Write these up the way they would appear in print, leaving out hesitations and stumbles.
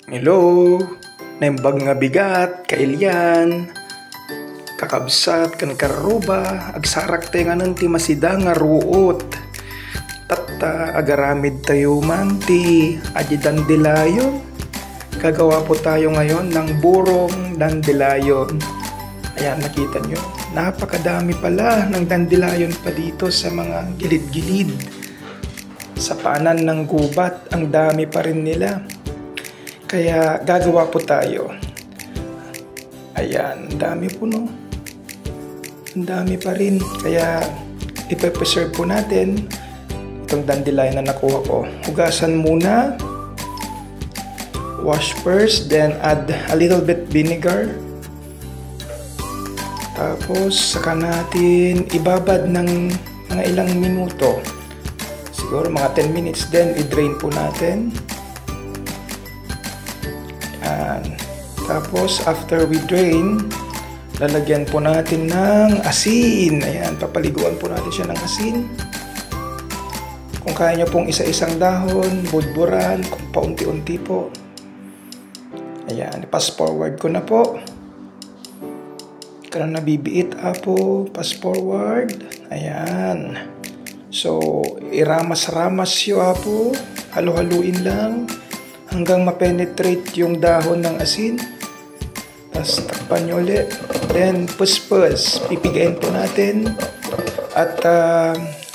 Hello, naimbag nga bigat, kailyan, kakabsat, kan karuba, agsarak tayo nga ti masida nga ruot. Tata, agaramid tayo man, ti aji dandilayon. Gagawa po tayo ngayon ng burong dandilayon. Ayan, nakita nyo, napakadami pala ng dandilayon pa dito sa mga gilid-gilid. Sa paanan ng gubat, ang dami pa rin nila. Kaya gagawa po tayo. Ayan, ang dami po no. Ang dami pa rin. Kaya ipe-preserve po natin itong dandelion na nakuha ko. Hugasan muna. Wash first, then add a little bit vinegar. Tapos saka natin ibabad ng mga ilang minuto. Siguro mga 10 minutes, then i-drain po natin. Tapos after we drain, lalagyan po natin ng asin. Ayan, papaliguan po natin siya ng asin. Kung kaya nyo pong isa-isang dahon, budburan, kung paunti-unti po. Ayan, pass forward ko na po. Kaya nabibiit po, pass forward. Ayan. So, iramas-ramas yun po. Halo-haluin lang hanggang ma-penetrate yung dahon ng asin. Tapos takpan nyo ulit. Then pus-pus, pipigain po natin. At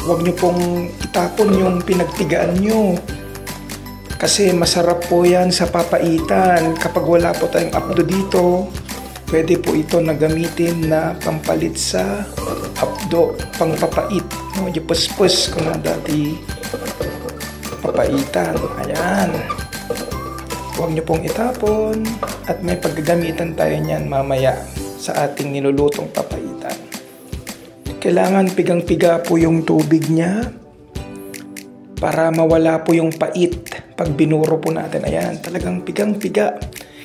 huwag nyo pong itapon yung pinagtigaan nyo. Kasi masarap po yan sa papaitan. Kapag wala po tayong apdo dito, pwede po ito na gamitin na pampalit sa apdo, pangpapait. No, yung pus-pus kung na dati papaitan. Ayan. Huwag nyo pong itapon at may paggagamitan tayo niyan mamaya sa ating nilulutong papaitan. Kailangan pigang-piga po yung tubig niya para mawala po yung pait pag binuro po natin. Ayan, talagang pigang-piga.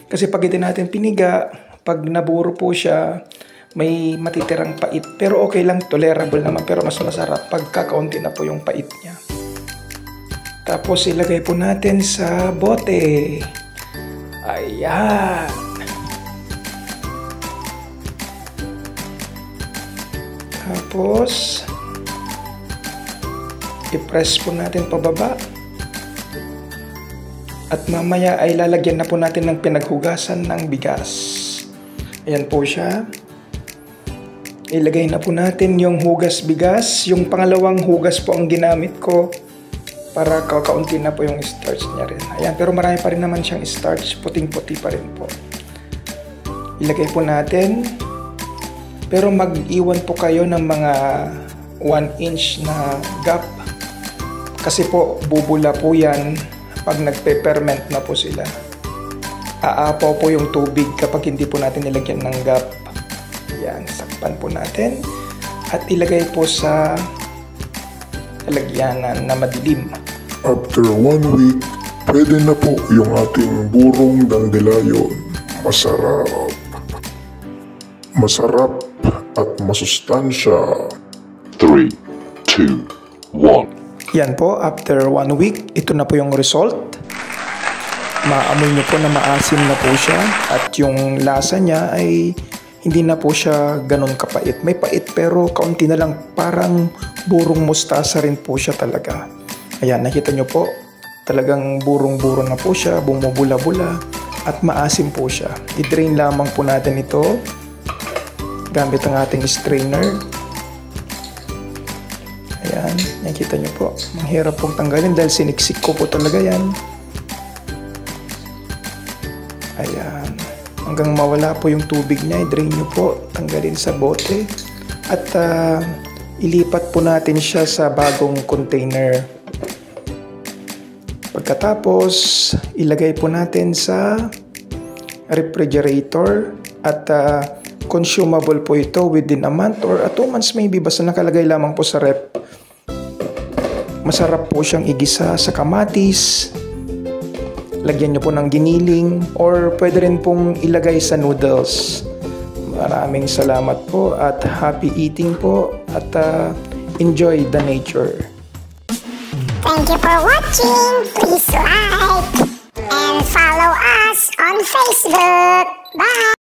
Kasi pag hindi natin piniga, pag naburo po siya, may matitirang pait. Pero okay lang, tolerable naman. Pero mas masarap pag kakaunti na po yung pait niya. Tapos ilagay po natin sa bote. Ayan. Tapos i-press po natin pababa. At mamaya ay lalagyan na po natin ng pinaghugasan ng bigas. Ayan po siya. Ilagay na po natin yung hugas bigas. Yung pangalawang hugas po ang ginamit ko para kakaunti na po yung starch niya rin. Ayan, pero marami pa rin naman siyang starch. Puting-puti pa rin po. Ilagay po natin. Pero mag-iwan po kayo ng mga 1 inch na gap. Kasi po, bubula po yan pag nagpe-ferment na po sila. Aapaw po yung tubig kapag hindi po natin nilagyan ng gap. Ayan, sakpan po natin. At ilagay po sa lalagyanan na madilim. After 1 week, pwede na po yung ating burong dandelion. Masarap. Masarap at masustansya. 3, 2, 1. Yan po, after 1 week, ito na po yung result. Maamoy nyo po na maasim na po siya. At yung lasa niya ay hindi na po siya ganun kapait. May pait pero kaunti na lang, parang burong mustasa rin po siya talaga. Ayan, nakita nyo po, talagang burong-buro na po siya, bumubula-bula at maasim po siya. I-drain lamang po natin ito gamit ang ating strainer. Ayan, nakita nyo po, mahirap pong tanggalin dahil siniksik ko po talaga yan. Ayan. Hanggang mawala po yung tubig niya, i-drain nyo po, tanggalin sa bote. At ilipat po natin siya sa bagong container. Pagkatapos, ilagay po natin sa refrigerator. At consumable po ito within a month or 2 months maybe. Basta nakalagay lamang po sa rep. Masarap po siyang igisa sa kamatis. Lagyan nyo po ng giniling or pwede rin pong ilagay sa noodles. Maraming salamat po at happy eating po at enjoy the nature. Thank you for watching. Please like and follow us. Facebook. Bye!